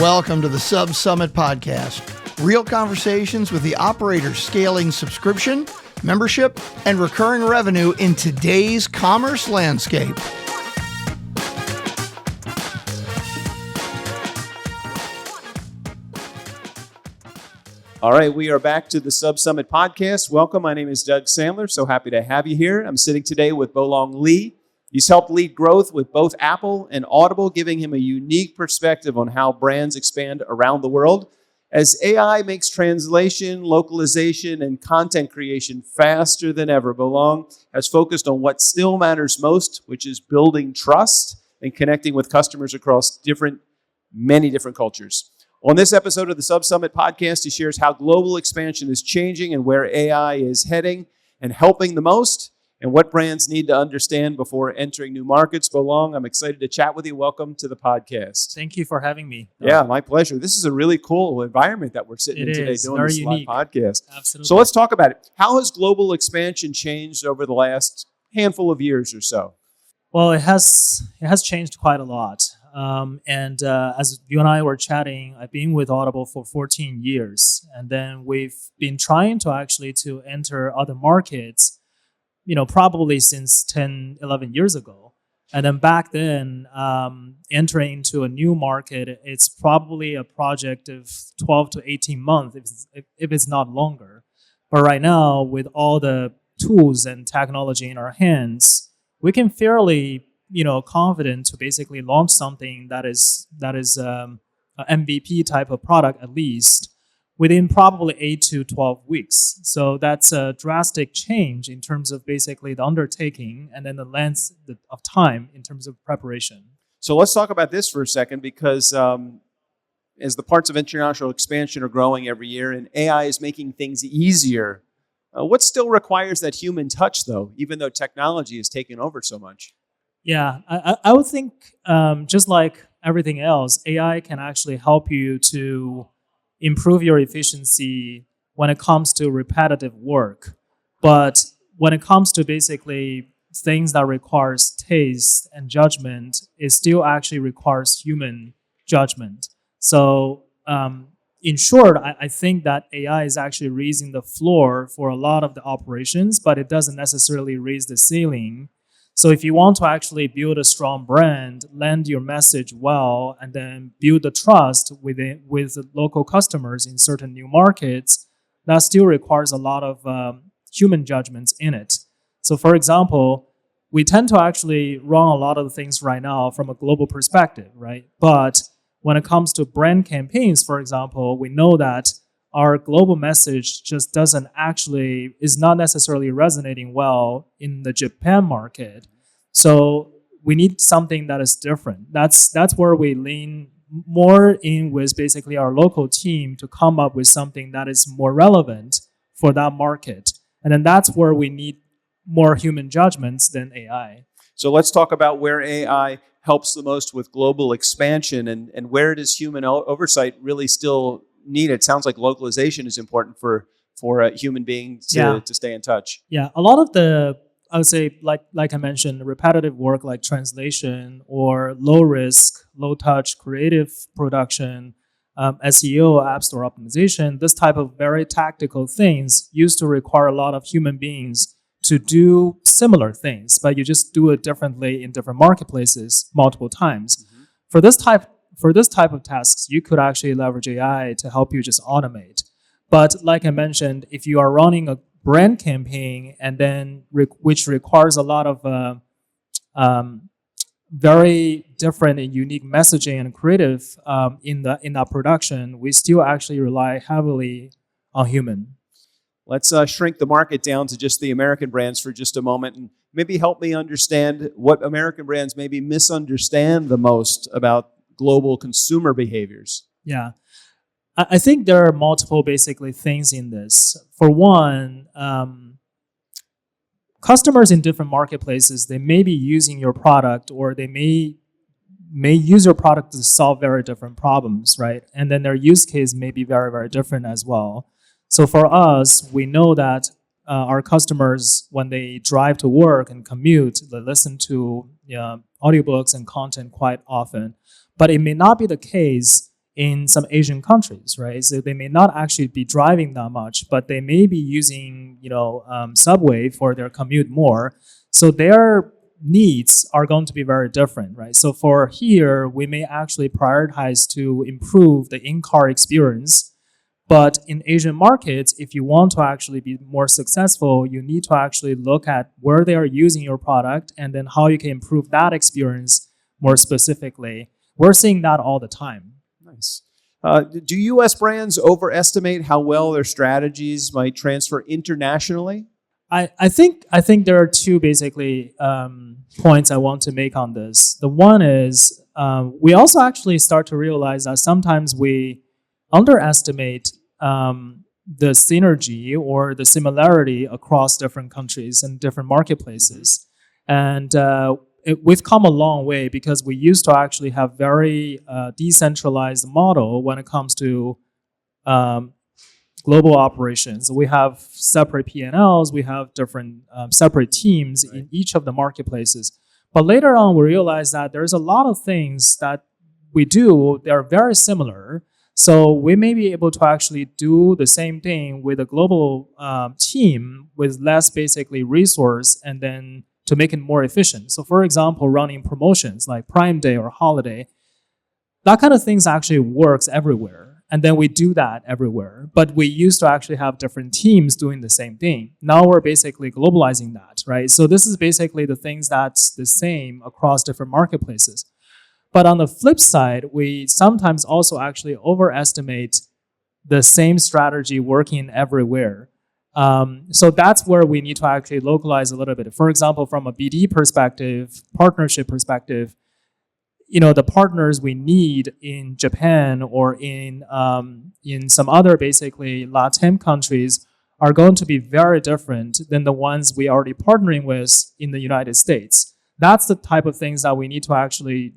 Welcome to the SubSummit podcast. Real conversations with the operators scaling subscription, membership, and recurring revenue in today's commerce landscape. All right, we are back to the SubSummit podcast. Welcome. My name is Doug Sandler. So happy to have you here. I'm sitting today with Bolong Li. He's helped lead growth with both Apple and Audible, giving him a unique perspective on how brands expand around the world. As AI makes translation, localization, and content creation faster than ever, Bolong has focused on what still matters most, which is building trust and connecting with customers across many different cultures. On this episode of the SubSummit podcast, he shares how global expansion is changing and where AI is heading and helping the most, and what brands need to understand before entering new markets. Bolong, I'm excited to chat with you. Welcome to the podcast. Thank you for having me. Yeah, my pleasure. This is a really cool environment that we're sitting in today doing this live podcast. Absolutely. So let's talk about it. How has global expansion changed over the last handful of years or so? Well, it has changed quite a lot. As you and I were chatting, I've been with Audible for 14 years, and then we've been trying to enter other markets, probably since 10, 11 years ago. And then back then, entering into a new market, it's probably a project of 12 to 18 months, if it's not longer. But right now, with all the tools and technology in our hands, we can fairly, confident to basically launch something that is an MVP type of product, at least within probably 8 to 12 weeks. So that's a drastic change in terms of basically the undertaking and then the length of time in terms of preparation. So let's talk about this for a second, because as the parts of international expansion are growing every year and AI is making things easier, what still requires that human touch, though, even though technology is taking over so much? Yeah, I would think just like everything else, AI can actually help you to improve your efficiency when it comes to repetitive work. But when it comes to basically things that requires taste and judgment, it still actually requires human judgment. So in short, I think that AI is actually raising the floor for a lot of the operations, but it doesn't necessarily raise the ceiling. So if you want to actually build a strong brand, land your message well, and then build the trust with local customers in certain new markets, that still requires a lot of human judgments in it. So for example, we tend to actually run a lot of the things right now from a global perspective, right? But when it comes to brand campaigns, for example, we know that our global message just is not necessarily resonating well in the Japan market. So we need something that is different. That's where we lean more in with basically our local team to come up with something that is more relevant for that market. And then that's where we need more human judgments than AI. So let's talk about where AI helps the most with global expansion and where does human oversight really still need it. Sounds like localization is important for a human being to stay in touch. Yeah, a lot of I would say, like I mentioned, repetitive work like translation or low risk, low touch creative production, SEO, app store optimization, this type of very tactical things used to require a lot of human beings to do similar things, but you just do it differently in different marketplaces multiple times. Mm-hmm. For this type of tasks, you could actually leverage AI to help you just automate. But like I mentioned, if you are running a brand campaign and then which requires a lot of very different and unique messaging and creative in that production, we still actually rely heavily on human. Let's shrink the market down to just the American brands for just a moment and maybe help me understand what American brands maybe misunderstand the most about global consumer behaviors. Yeah. I think there are multiple basically things in this. For one, customers in different marketplaces, they may be using your product or they may use your product to solve very different problems, right? And then their use case may be very, very different as well. So for us, we know that our customers, when they drive to work and commute, they listen to audiobooks and content quite often. But it may not be the case in some Asian countries, right? So they may not actually be driving that much, but they may be using, subway for their commute more. So their needs are going to be very different, right? So for here, we may actually prioritize to improve the in-car experience. But in Asian markets, if you want to actually be more successful, you need to actually look at where they are using your product and then how you can improve that experience more specifically. We're seeing that all the time. Nice. Do U.S. brands overestimate how well their strategies might transfer internationally? I think there are two basically points I want to make on this. The one is we also actually start to realize that sometimes we underestimate the synergy or the similarity across different countries and different marketplaces. And we've come a long way because we used to actually have very decentralized model when it comes to global operations. We have separate P&Ls, we have different separate teams in each of the marketplaces. But later on, we realized that there's a lot of things that we do that are very similar. So we may be able to actually do the same thing with a global team with less basically resource and then to make it more efficient. So for example, running promotions like Prime Day or holiday, that kind of things actually works everywhere. And then we do that everywhere. But we used to actually have different teams doing the same thing. Now we're basically globalizing that, right? So this is basically the things that's the same across different marketplaces. But on the flip side, we sometimes also actually overestimate the same strategy working everywhere. So that's where we need to actually localize a little bit. For example, from a BD perspective, partnership perspective, the partners we need in Japan or in some other basically Latin countries are going to be very different than the ones we are already partnering with in the United States. That's the type of things that we need to actually,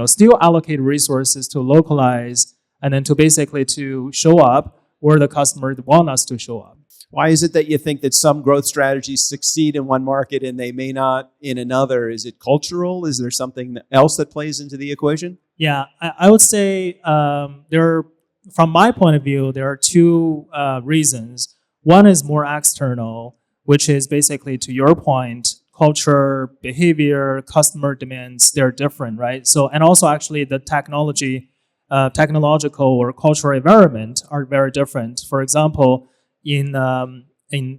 still allocate resources to localize and then to basically to show up where the customer want us to show up. Why is it that you think that some growth strategies succeed in one market and they may not in another? Is it cultural? Is there something else that plays into the equation? Yeah, I would say from my point of view, there are two reasons. One is more external, which is basically to your point, culture, behavior, customer demands, they're different, right? So, and also actually the technological or cultural environment are very different. For example, in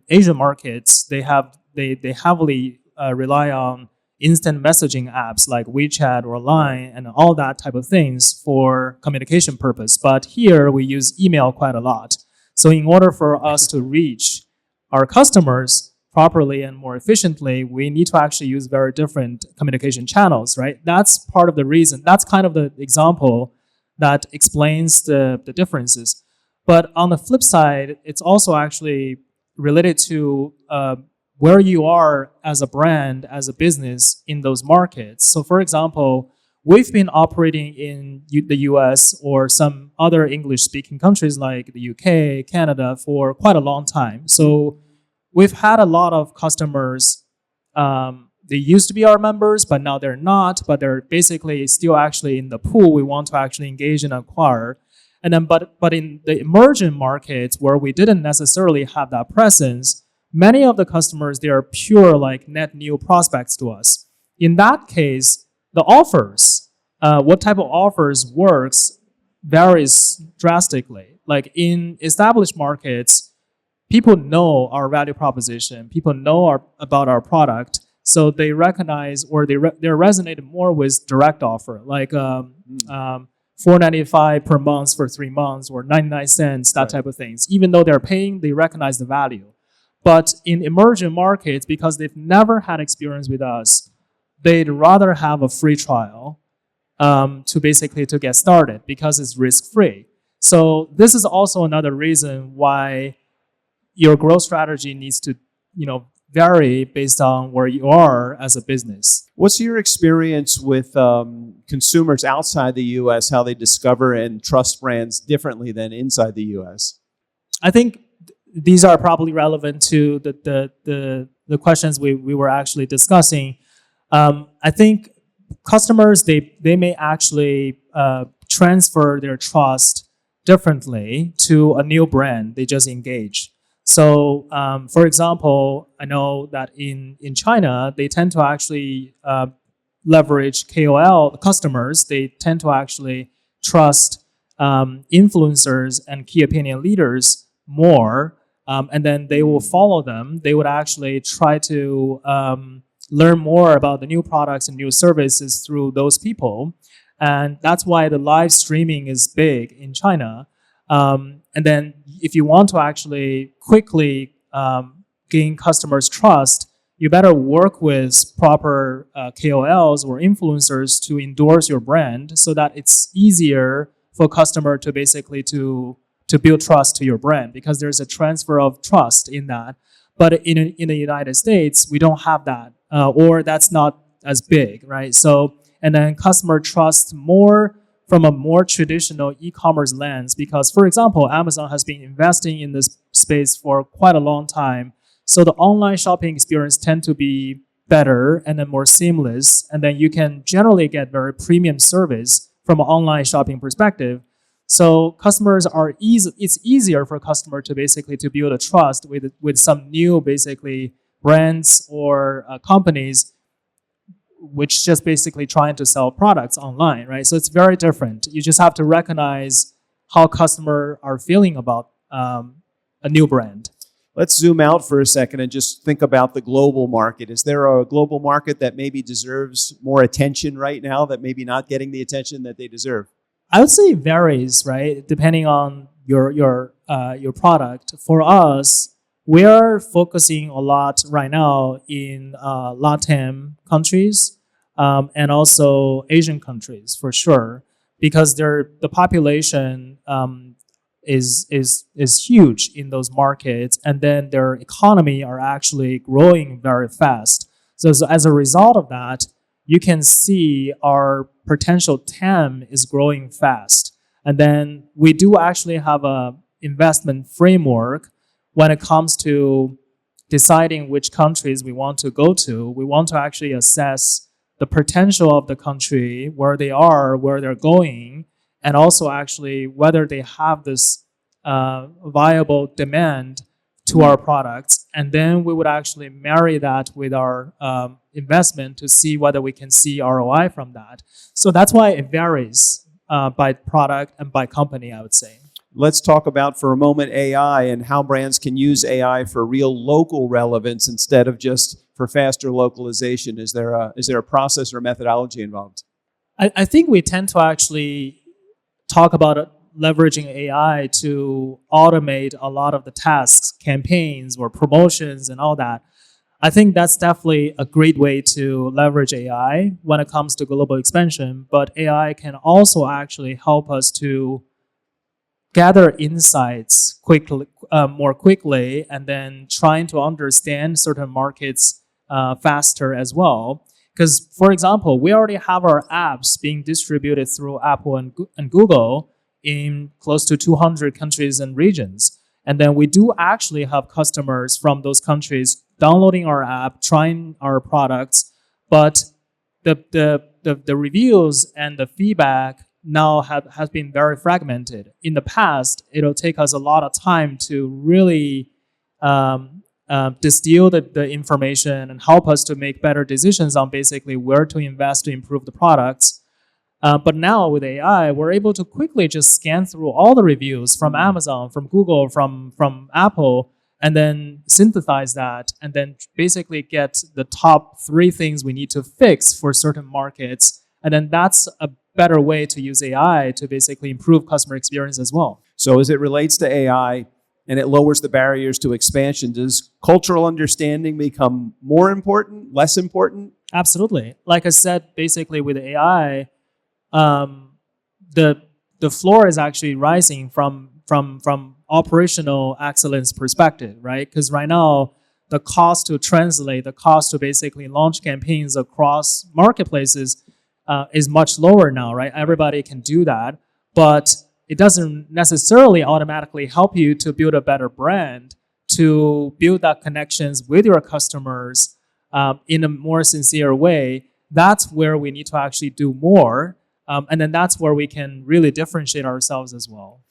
Asian markets, they heavily rely on instant messaging apps like WeChat or Line and all that type of things for communication purpose. But here we use email quite a lot. So in order for us to reach our customers properly and more efficiently, we need to actually use very different communication channels, right? That's part of the reason. That's kind of the example that explains the differences. But on the flip side, it's also actually related to where you are as a brand, as a business in those markets. So for example, we've been operating in the US or some other English-speaking countries like the UK, Canada for quite a long time. So we've had a lot of customers, they used to be our members, but now they're not, but they're basically still actually in the pool we want to actually engage and acquire. And then, but in the emerging markets where we didn't necessarily have that presence, many of the customers, they are pure like net new prospects to us. In that case, the offers, what type of offers works varies drastically. Like in established markets, people know our value proposition, people know about our product, so they recognize or they're resonated more with direct offer, like $4.95 per month for 3 months or 99 cents, that type of things. Even though they're paying, they recognize the value. But in emerging markets, because they've never had experience with us, they'd rather have a free trial to basically to get started because it's risk-free. So this is also another reason why your growth strategy needs to, vary based on where you are as a business. What's your experience with consumers outside the U.S., how they discover and trust brands differently than inside the U.S.? I think these are probably relevant to the questions we were actually discussing. I think customers, they may actually transfer their trust differently to a new brand they just engage. So, for example, I know that in China, they tend to actually leverage KOL customers. They tend to actually trust influencers and key opinion leaders more, and then they will follow them. They would actually try to learn more about the new products and new services through those people. And that's why the live streaming is big in China. And then if you want to actually quickly gain customers' trust, you better work with proper KOLs or influencers to endorse your brand so that it's easier for customer to basically to build trust to your brand, because there's a transfer of trust in that. But in the United States, we don't have that, or that's not as big, right? So, and then customer trust more from a more traditional e-commerce lens, because, for example, Amazon has been investing in this space for quite a long time. So the online shopping experience tend to be better and then more seamless, and then you can generally get very premium service from an online shopping perspective. So customers are it's easier for a customer to basically to build a trust with some new basically brands or companies which just basically trying to sell products online, right? So it's very different. You just have to recognize how customers are feeling about a new brand. Let's zoom out for a second and just think about the global market. Is there a global market that maybe deserves more attention right now that maybe not getting the attention that they deserve? I would say it varies, right? Depending on your product. For us, we are focusing a lot right now in LATAM countries and also Asian countries for sure, because the population is huge in those markets, and then their economy are actually growing very fast. So as a result of that, you can see our potential TAM is growing fast. And then we do actually have a investment framework when it comes to deciding which countries we want to go to. We want to actually assess the potential of the country, where they are, where they're going, and also actually whether they have this viable demand to our products. And then we would actually marry that with our investment to see whether we can see ROI from that. So that's why it varies by product and by company, I would say. Let's talk about for a moment AI and how brands can use AI for real local relevance instead of just for faster localization. Is there a process or methodology involved? I think we tend to actually talk about leveraging AI to automate a lot of the tasks, campaigns or promotions and all that. I think that's definitely a great way to leverage AI when it comes to global expansion, but AI can also actually help us to gather insights more quickly, and then trying to understand certain markets faster as well. Because, for example, we already have our apps being distributed through Apple and Google in close to 200 countries and regions. And then we do actually have customers from those countries downloading our app, trying our products, but the reviews and the feedback now has been very fragmented. In the past, it'll take us a lot of time to really distill the information and help us to make better decisions on basically where to invest to improve the products. But now with AI, we're able to quickly just scan through all the reviews from Amazon, from Google, from Apple, and then synthesize that, and then basically get the top 3 things we need to fix for certain markets. And then that's a better way to use AI to basically improve customer experience as well. So as it relates to AI and it lowers the barriers to expansion, does cultural understanding become more important, less important? Absolutely. Like I said, basically with AI, the floor is actually rising from operational excellence perspective, right? Because right now, the cost to translate, the cost to basically launch campaigns across marketplaces is much lower now, right? Everybody can do that, but it doesn't necessarily automatically help you to build a better brand, to build that connections with your customers in a more sincere way. That's where we need to actually do more. And then that's where we can really differentiate ourselves as well.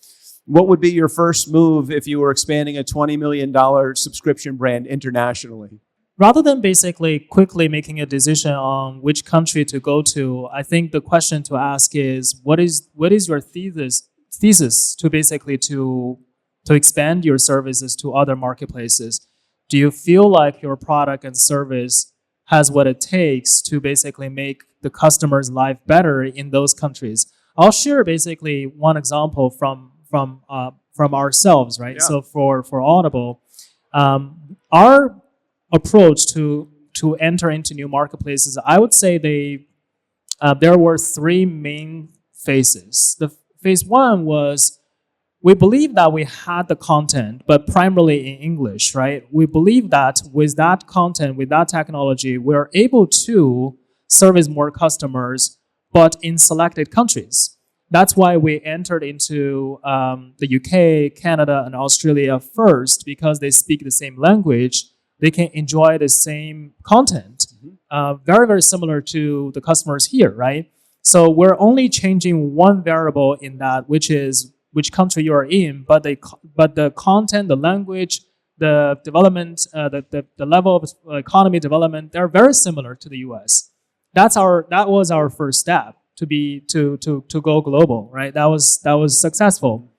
What would be your first move if you were expanding a $20 million subscription brand internationally? Rather than basically quickly making a decision on which country to go to, I think the question to ask is, what is your thesis to basically to expand your services to other marketplaces? Do you feel like your product and service has what it takes to basically make the customer's life better in those countries? I'll share basically one example from ourselves, right? Yeah. So for Audible, our approach to enter into new marketplaces, I would say there were three main phases. The phase one was we believe that we had the content, but primarily in English, right? We believe that with that content, with that technology, we're able to service more customers, but in selected countries. That's why we entered into the UK, Canada, and Australia first, because they speak the same language. They can enjoy the same content, very, very similar to the customers here, right? So we're only changing one variable in that, which is which country you are in, but the content, the language, the development, the level of economy development, they're very similar to the US. That was our first step to go global, right? That was successful.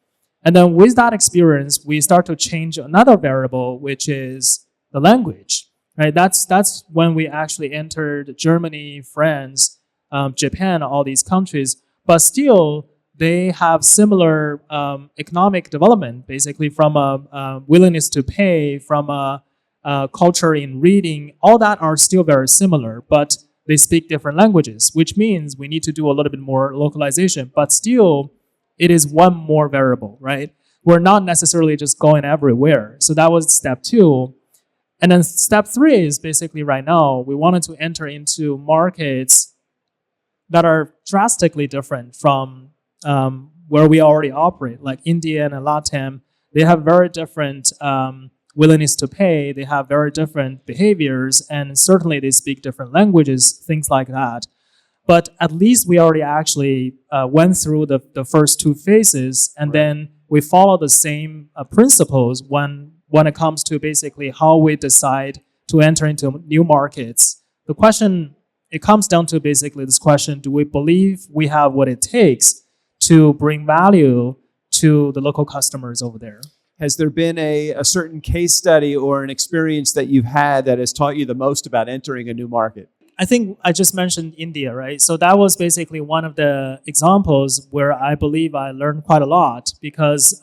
And then with that experience, we start to change another variable, which is the language, right? That's when we actually entered Germany, France, Japan, all these countries, but still they have similar economic development, basically from a willingness to pay, from a culture in reading, all that are still very similar, but they speak different languages, which means we need to do a little bit more localization, but still it is one more variable, right? We're not necessarily just going everywhere. So that was step two. And then step three is basically right now, we wanted to enter into markets that are drastically different from where we already operate, like India and LATAM. They have very different willingness to pay, they have very different behaviors, and certainly they speak different languages, things like that. But at least we already actually went through the first two phases, and then we follow the same principles when it comes to basically how we decide to enter into new markets. The question, it comes down to basically this question, do we believe we have what it takes to bring value to the local customers over there? Has there been a certain case study or an experience that you've had that has taught you the most about entering a new market? I think I just mentioned India, right? So that was basically one of the examples where I believe I learned quite a lot, because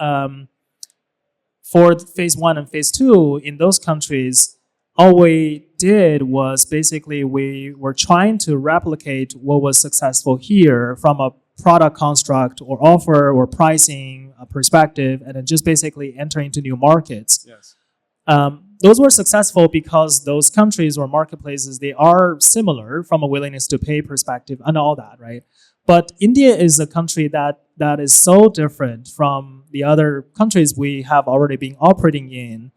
for phase one and phase two in those countries, all we did was basically we were trying to replicate what was successful here from a product construct or offer or pricing perspective, and then just basically enter into new markets. Yes. Those were successful because those countries or marketplaces, they are similar from a willingness to pay perspective and all that, right? But India is a country that is so different from the other countries we have already been operating in.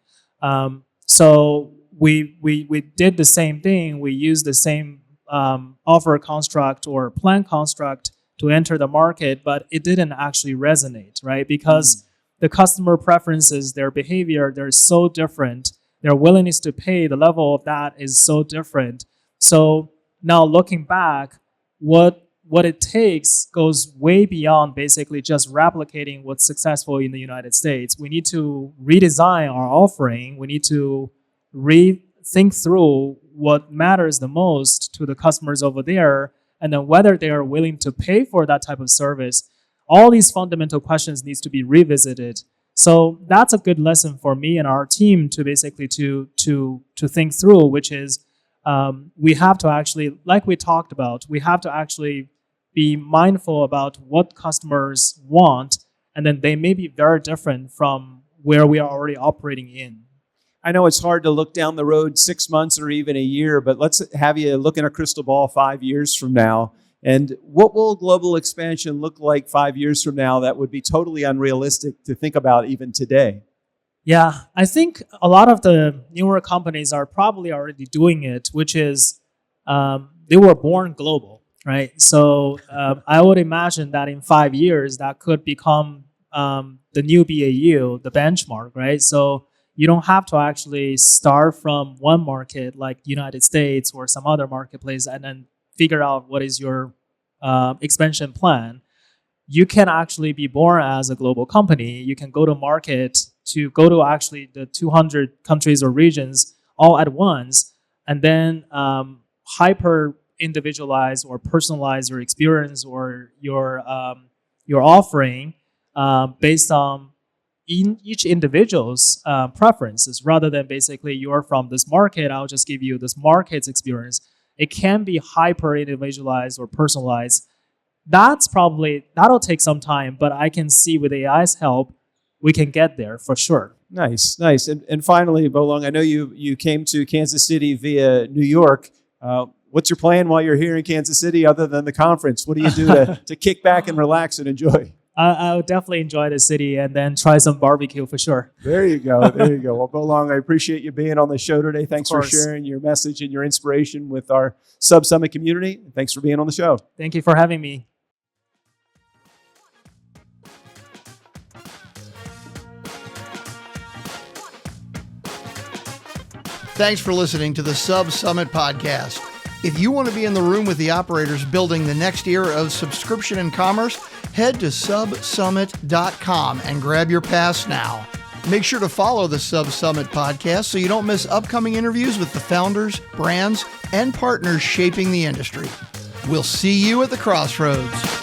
So we did the same thing. We used the same offer construct or plan construct to enter the market, but it didn't actually resonate, right? Because the customer preferences, their behavior, they're so different. Their willingness to pay, the level of that is so different. So now looking back, what it takes goes way beyond basically just replicating what's successful in the United States. We need to redesign our offering. We need to rethink through what matters the most to the customers over there, and then whether they are willing to pay for that type of service. All these fundamental questions needs to be revisited. So that's a good lesson for me and our team to basically to think through, which is we have to actually, like we talked about, we have to actually be mindful about what customers want, and then they may be very different from where we are already operating in. I know it's hard to look down the road 6 months or even a year, but let's have you look in a crystal ball 5 years from now. And what will global expansion look like 5 years from now that would be totally unrealistic to think about even today? Yeah, I think a lot of the newer companies are probably already doing it, which is they were born global. right? So I would imagine that in 5 years, that could become the new BAU, the benchmark, right? So you don't have to actually start from one market like United States or some other marketplace and then figure out what is your expansion plan. You can actually be born as a global company. You can go to market to go to actually the 200 countries or regions all at once, and then hyper individualize or personalize your experience or your offering based on each individual's preferences, rather than basically you're from this market, I'll just give you this market's experience. It can be hyper individualized or personalized. That'll take some time, but I can see with AI's help, we can get there for sure. Nice, nice. And finally, Bolong, I know you came to Kansas City via New York. What's your plan while you're here in Kansas City other than the conference? What do you do to kick back and relax and enjoy? I would definitely enjoy the city and then try some barbecue for sure. There you go. There you go. Well, Bolong, I appreciate you being on the show today. Thanks for course. sharing your message and your inspiration with our SubSummit community. Thanks for being on the show. Thank you for having me. Thanks for listening to the SubSummit podcast. If you want to be in the room with the operators building the next era of subscription and commerce, head to subsummit.com and grab your pass now. Make sure to follow the SubSummit podcast so you don't miss upcoming interviews with the founders, brands, and partners shaping the industry. We'll see you at the crossroads.